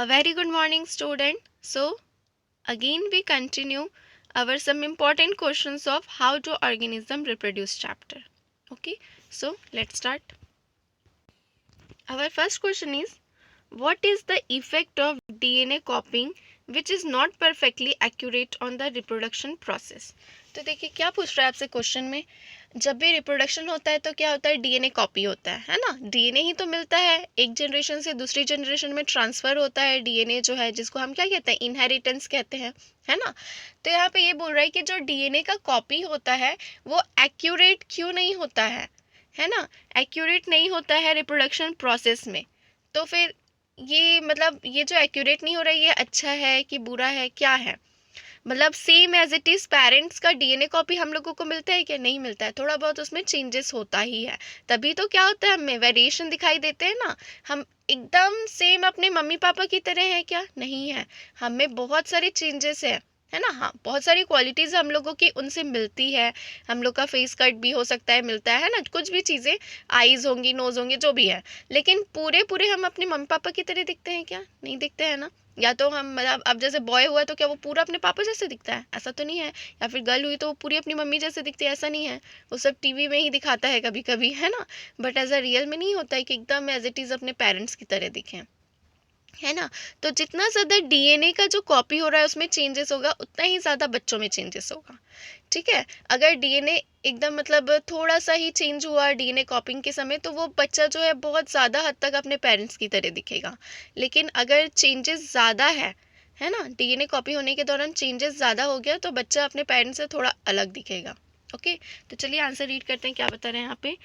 A very good morning, student. So, again we continue our some important questions of how to organism reproduce chapter. Okay, so let's start. Our first question is, what is the effect of DNA copying which is not perfectly accurate on the reproduction process? तो देखिए क्या पूछ रहा है आपसे question में, जब भी रिप्रोडक्शन होता है तो क्या होता है, डीएनए कॉपी होता है ना। डीएनए ही तो मिलता है, एक जनरेशन से दूसरी जनरेशन में ट्रांसफर होता है डीएनए जो है, जिसको हम क्या कहते हैं, इनहेरिटेंस कहते हैं, है ना। तो यहाँ पे ये बोल रहा है कि जो डीएनए का कॉपी होता है वो एक्यूरेट क्यों नहीं होता है ना, एक्यूरेट नहीं होता है रिप्रोडक्शन प्रोसेस में। तो फिर ये मतलब ये जो एक्यूरेट नहीं हो रहा है ये अच्छा है कि बुरा है, क्या है, मतलब same as it is parents का डीएनए कॉपी हम लोगों को मिलता है क्या, नहीं मिलता है, थोड़ा बहुत उसमें चेंजेस होता ही है। तभी तो क्या होता है, हमें वेरिएशन दिखाई देते हैं ना। हम एकदम सेम अपने मम्मी पापा की तरह है क्या, नहीं है, हमें बहुत सारे चेंजेस है ना। हाँ, बहुत सारी क्वालिटीज़ हम लोगों की उनसे मिलती है। हम लोग का फेस कट भी हो सकता है, मिलता है ना, कुछ भी चीज़ें, आईज होंगी, नोज होंगे, जो भी है। लेकिन पूरे पूरे हम अपने मम्मी पापा की तरह दिखते हैं क्या, नहीं दिखते हैं ना। या तो हम मतलब अब जैसे बॉय हुआ तो क्या वो पूरा अपने पापा जैसे दिखता है, ऐसा तो नहीं है। या फिर गर्ल हुई तो वो पूरी अपनी मम्मी जैसे दिखती है, ऐसा नहीं है। वो सब टीवी में ही दिखाता है कभी कभी, है ना। बट एज अ रियल में नहीं होता है कि एकदम एज इट इज़ अपने पेरेंट्स की तरह दिखें, है ना। तो जितना ज़्यादा डीएनए का जो कॉपी हो रहा है उसमें चेंजेस होगा, उतना ही ज़्यादा बच्चों में चेंजेस होगा। ठीक है, अगर डीएनए एकदम मतलब थोड़ा सा ही चेंज हुआ डीएनए कॉपिंग के समय, तो वो बच्चा जो है बहुत ज़्यादा हद तक अपने पेरेंट्स की तरह दिखेगा। लेकिन अगर चेंजेस ज़्यादा है ना, डीएनए कॉपी होने के दौरान चेंजेस ज़्यादा हो गया तो बच्चा अपने पेरेंट्स से थोड़ा अलग दिखेगा। ओके, तो चलिए आंसर रीड करते हैं, क्या बता रहे हैं यहाँ पे।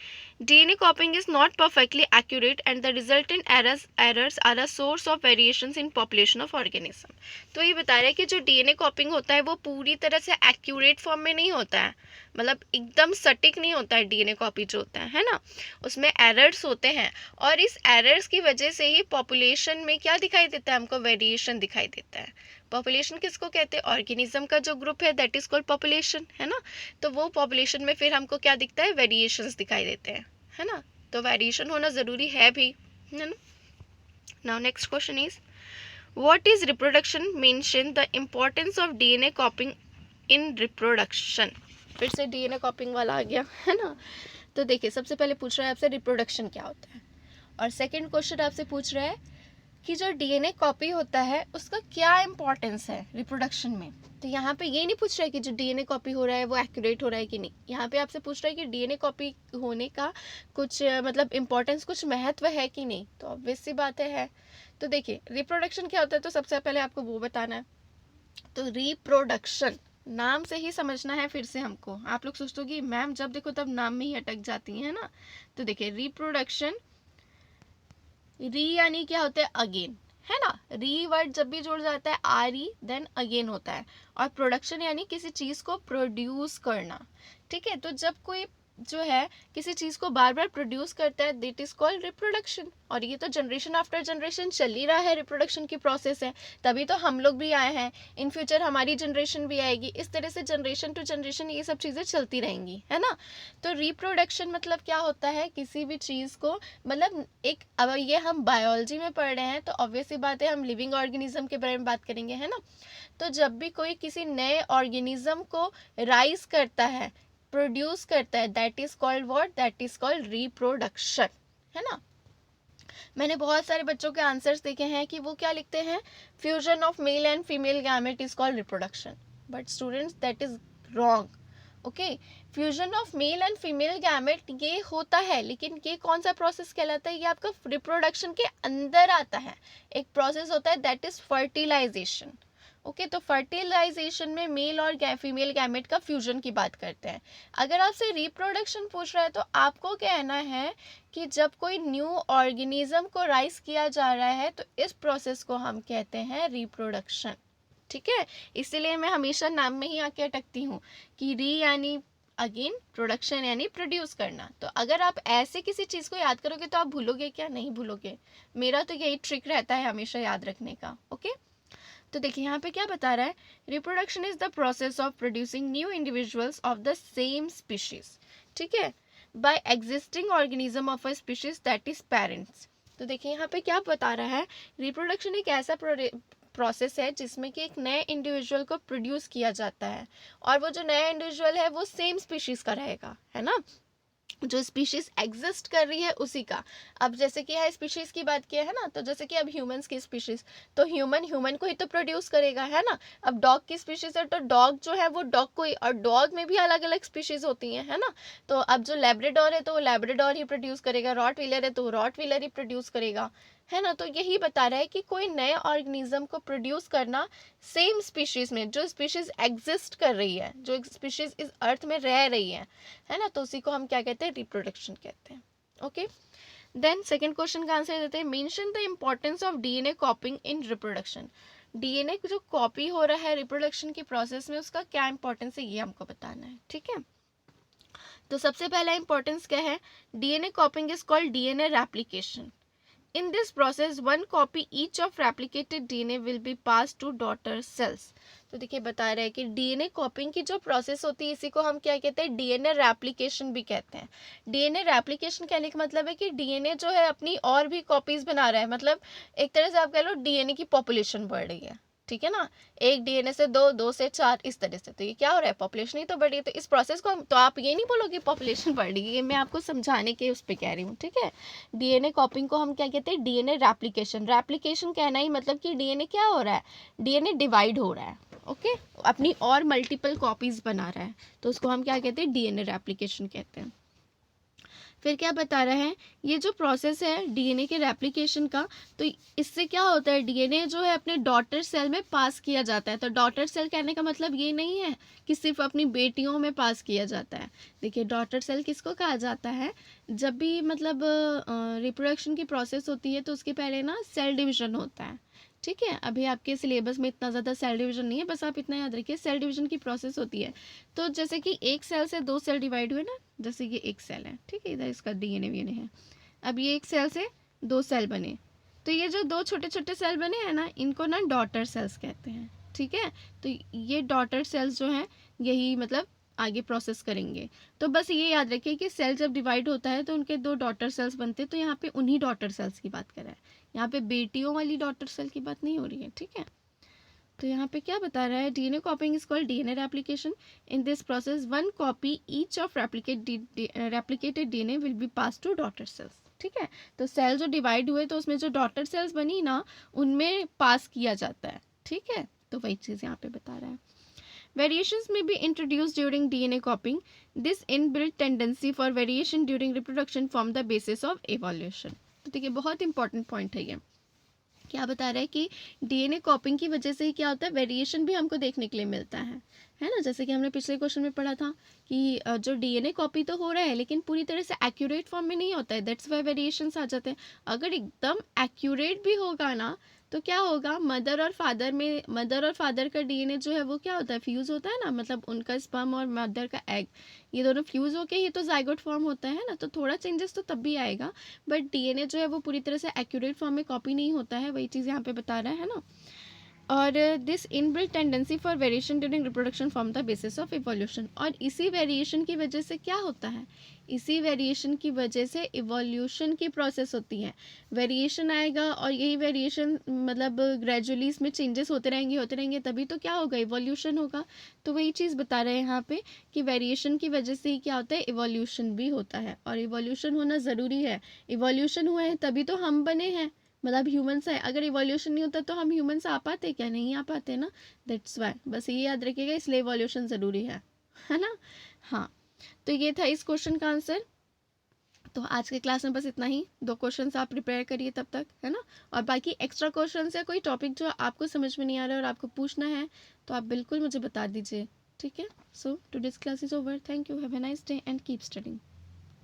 DNA copying is not perfectly accurate and the resultant errors are a source of variations in population of organism. तो ये बता रहा है कि जो डीएनए कॉपिंग होता है वो पूरी तरह से एक्यूरेट फॉर्म में नहीं होता है, मतलब एकदम सटीक नहीं होता है डीएनए कॉपी जो होता है ना, उसमें एरर्स होते हैं। और इस एरर्स की वजह से ही पॉपुलेशन में क्या दिखाई देता है, हमको वेरिएशन दिखाई देता है। पॉपुलेशन किसको कहते हैं, ऑर्गेनिज्म का जो ग्रुप है दैट इज कॉल्ड पॉपुलेशन, है ना। तो वो पॉपुलेशन में फिर हमको क्या दिखता है, वेरिएशंस दिखाई देते हैं, है ना। तो वेरिएशन होना ज़रूरी है भी, है ना। Now next question is, what is reproduction, mention the importance of DNA कॉपिंग in reproduction. फिर से डीएनए कॉपिंग वाला आ गया, है ना। तो देखिए सबसे पहले पूछ रहा है आपसे रिप्रोडक्शन क्या होता है, और सेकंड क्वेश्चन आपसे पूछ रहा है कि जो डीएनए कॉपी होता है उसका क्या इंपॉर्टेंस है रिप्रोडक्शन में। तो यहाँ पे ये नहीं पूछ रहा है कि जो डीएनए कॉपी हो रहा है वो एक्यूरेट हो रहा है कि नहीं, यहाँ पे आपसे पूछ रहा है कि डीएनए कॉपी होने का कुछ मतलब इम्पोर्टेंस, कुछ महत्व है कि नहीं। तो ऑब्वियस सी बात है। तो देखिए रिप्रोडक्शन क्या होता है, तो सबसे पहले आपको वो बताना है। तो रिप्रोडक्शन नाम से ही समझना है। फिर से हमको, आप लोग सोचते हो कि मैम जब देखो तब नाम में ही अटक जाती है ना। तो देखिए रिप्रोडक्शन, री यानी क्या होता है, अगेन, है ना। री वर्ड जब भी जुड़ जाता है आर ई देन अगेन होता है। और प्रोडक्शन यानी किसी चीज को प्रोड्यूस करना। ठीक है, तो जब कोई जो है किसी चीज को बार बार प्रोड्यूस करता है दैट इज कॉल्ड रिप्रोडक्शन। और ये तो जनरेशन आफ्टर जनरेशन चल ही रहा है, रिप्रोडक्शन की प्रोसेस है। तभी तो हम लोग भी आए हैं, इन फ्यूचर हमारी जनरेशन भी आएगी, इस तरह से जनरेशन टू जनरेशन ये सब चीजें चलती रहेंगी, है ना। तो रिप्रोडक्शन मतलब क्या होता है, किसी भी चीज को मतलब एक, अब ये हम बायोलॉजी में पढ़ रहे हैं तो ऑब्वियस सी बात है हम लिविंग ऑर्गेनिज्म के बारे में बात करेंगे, है ना। तो जब भी कोई किसी नए ऑर्गेनिज्म को राइज करता है, प्रोड्यूस करता है, that is called what, that is called reproduction, है ना। मैंने बहुत सारे बच्चों के आंसर्स देखे हैं कि वो क्या लिखते हैं, fusion of male and female gamete is called reproduction. But students that is wrong. Okay, fusion of male and female gamete ये होता है, लेकिन ये कौन सा प्रोसेस कहलाता है, ये आपका रिप्रोडक्शन के अंदर आता है। एक प्रोसेस होता है दैट इज फर्टिलाइजेशन। ओके, तो फर्टिलाइजेशन में मेल और फीमेल गैमेट का फ्यूजन की बात करते हैं। अगर आपसे रिप्रोडक्शन पूछ रहा है तो आपको कहना है कि जब कोई न्यू ऑर्गेनिज्म को राइज किया जा रहा है तो इस प्रोसेस को हम कहते हैं रिप्रोडक्शन। ठीक है, इसीलिए मैं हमेशा नाम में ही आके अटकती हूँ कि री यानी अगेन, प्रोडक्शन यानी प्रोड्यूस करना। तो अगर आप ऐसे किसी चीज़ को याद करोगे तो आप भूलोगे क्या, नहीं भूलोगे। मेरा तो यही ट्रिक रहता है हमेशा याद रखने का। ओके, तो देखिए यहाँ पे क्या बता रहा है, reproduction is the process of producing new individuals of the same species. ठीक है, by existing organism of a species that is parents. तो देखिए यहाँ पे क्या बता रहा है, रिप्रोडक्शन एक ऐसा प्रोसेस है जिसमें कि एक नए इंडिविजुअल को प्रोड्यूस किया जाता है, और वो जो नया इंडिविजुअल है वो सेम स्पीशीज का रहेगा, है ना, जो स्पीशीज एग्जिस्ट कर रही है उसी का। अब जैसे कि यहाँ स्पीशीज की बात किया है ना, तो जैसे कि अब ह्यूमंस की स्पीशीज, तो ह्यूमन को ही तो प्रोड्यूस करेगा, है ना। अब डॉग की स्पीशीज है तो डॉग जो है वो डॉग को ही, और डॉग में भी अलग अलग स्पीशीज होती हैं, है ना। तो अब जो लैब्राडोर है तो वो लैब्राडोर ही प्रोड्यूस करेगा, रॉट व्हीलर है तो वो रॉट व्हीलर ही प्रोड्यूस करेगा, है ना। तो यही बता रहा है कि कोई नए ऑर्गेनिज्म को प्रोड्यूस करना सेम स्पीशीज में, जो स्पीशीज एग्जिस्ट कर रही है, जो स्पीशीज इस अर्थ में रह रही है ना, तो उसी को हम क्या कहते हैं, रिप्रोडक्शन कहते हैं। ओके, देन सेकंड क्वेश्चन का आंसर देते हैं, mention the importance of DNA कॉपिंग in reproduction. DNA जो कॉपी हो रहा है रिप्रोडक्शन की प्रोसेस में, उसका क्या इंपॉर्टेंस है ये हमको बताना है, ठीक है। तो सबसे पहला इंपॉर्टेंस क्या है, DNA copying is called DNA replication. In this process, one copy each of replicated DNA will be passed to daughter cells. तो देखिए बता रहे हैं कि डीएनए कॉपिंग की जो प्रोसेस होती है इसी को हम क्या कहते हैं, डीएनए रेप्लिकेशन भी कहते हैं। डीएनए रेप्लिकेशन कहने का मतलब है कि डीएनए जो है अपनी और भी कॉपीज बना रहा है, मतलब एक तरह से आप कह लो डीएनए की पॉपुलेशन बढ़ रही है, ठीक है ना। एक डीएनए से दो, दो से चार, इस तरह से। तो ये क्या हो रहा है, पॉपुलेशन ही तो बढ़ रही है। तो इस प्रोसेस को तो आप ये नहीं बोलोगे पॉपुलेशन बढ़ रही है, ये मैं आपको समझाने के उस पर कह रही हूँ, ठीक है। डीएनए कॉपिंग को हम क्या कहते हैं, डीएनए रेप्लिकेशन। रेप्लिकेशन कहना ही मतलब कि डीएनए क्या हो रहा है, डीएनए डिवाइड हो रहा है, ओके, अपनी और मल्टीपल कॉपीज बना रहा है, तो उसको हम क्या कहते हैं, डीएनए रेप्लिकेशन कहते हैं। फिर क्या बता रहा है, ये जो प्रोसेस है डीएनए के रेप्लिकेशन का, तो इससे क्या होता है, डीएनए जो है अपने डॉटर सेल में पास किया जाता है। तो डॉटर सेल कहने का मतलब ये नहीं है कि सिर्फ अपनी बेटियों में पास किया जाता है। देखिए डॉटर सेल किसको कहा जाता है, जब भी मतलब रिप्रोडक्शन की प्रोसेस होती है तो उसके पहले ना सेल डिवीजन होता है, ठीक है। अभी आपके सिलेबस में इतना ज़्यादा सेल डिवीजन नहीं है, बस आप इतना याद रखिए सेल डिवीजन की प्रोसेस होती है। तो जैसे कि एक सेल से दो सेल डिवाइड हुए ना, जैसे ये एक सेल है, ठीक है, इधर इसका डीएनए वीएनए है। अब ये एक सेल से दो सेल बने, तो ये जो दो छोटे छोटे सेल बने हैं ना, इनको ना डॉटर सेल्स कहते हैं, ठीक है। तो ये डॉटर सेल्स जो हैं यही मतलब आगे प्रोसेस करेंगे। तो बस ये याद रखिए कि सेल जब डिवाइड होता है तो उनके दो डॉटर सेल्स बनते हैं, तो यहाँ पे उन्हीं डॉटर सेल्स की बात कर रहा है, यहाँ पे बेटियों वाली डॉटर सेल की बात नहीं हो रही है, ठीक है। तो यहाँ पे क्या बता रहा है, DNA copying is called DNA replication. In this process one copy each of replicated DNA will be pass to daughter cells, ठीक है। तो सेल जो डिवाइड हुए तो उसमें जो डॉटर सेल्स बनी ना, उनमें पास किया जाता है, ठीक है। तो वही चीज़ यहाँ पे बता रहा है। Variations may be introduced during DNA copying. This inbuilt tendency for variation during reproduction form the basis of evolution. तो देखिए बहुत इंपॉर्टेंट पॉइंट है ये, क्या बता रहा है कि डीएनए कॉपिंग की वजह से ही क्या होता है, वेरिएशन भी हमको देखने के लिए मिलता है ना। जैसे कि हमने पिछले क्वेश्चन में पढ़ा था कि जो डीएनए कॉपी तो हो रहा है लेकिन पूरी तरह से एक्यूरेट फॉर्म में नहीं होता है, दैट्स वाई वेरिएशंस आ जाते हैं। अगर एकदम एक्यूरेट भी होगा ना तो क्या होगा, मदर और फादर का डीएनए जो है वो क्या होता है, फ्यूज होता है ना, मतलब उनका स्पर्म और मदर का एग, ये दोनों फ्यूज होके ही तो जाइगोट फॉर्म होता है ना। तो थोड़ा चेंजेस तो तब भी आएगा, बट डीएनए जो है वो पूरी तरह से एक्यूरेट फॉर्म में कॉपी नहीं होता है, वही चीज़ यहाँ पे बता रहा है ना। और this inbuilt tendency for variation during reproduction form the basis of evolution. और इसी वेरिएशन की वजह से क्या होता है, इसी वेरिएशन की वजह से इवोल्यूशन की प्रोसेस होती है। वेरिएशन आएगा और यही वेरिएशन मतलब ग्रेजुअली इसमें चेंजेस होते रहेंगे, तभी तो क्या होगा, इवोल्यूशन होगा। तो वही चीज़ बता रहे हैं यहाँ पे कि वेरिएशन की वजह से ही क्या होता है, इवोल्यूशन भी होता है, और इवोल्यूशन होना ज़रूरी है। इवोल्यूशन हुआ है तभी तो हम बने हैं, मतलब ह्यूमन्स है। अगर इवोल्यूशन नहीं होता तो हम ह्यूमन्स आ पाते, क्या नहीं आ पाते ना, दैट्स वाई। बस ये याद रखिएगा, इसलिए इवोल्यूशन ज़रूरी है ना। हाँ, तो ये था इस क्वेश्चन का आंसर। तो आज के क्लास में बस इतना ही, 2 क्वेश्चंस आप प्रिपेयर करिए तब तक, है ना। और बाकी एक्स्ट्रा क्वेश्चंस या कोई टॉपिक जो आपको समझ में नहीं आ रहा है और आपको पूछना है तो आप बिल्कुल मुझे बता दीजिए, ठीक है। So today's class is over, thank you, have a nice day and keep studying.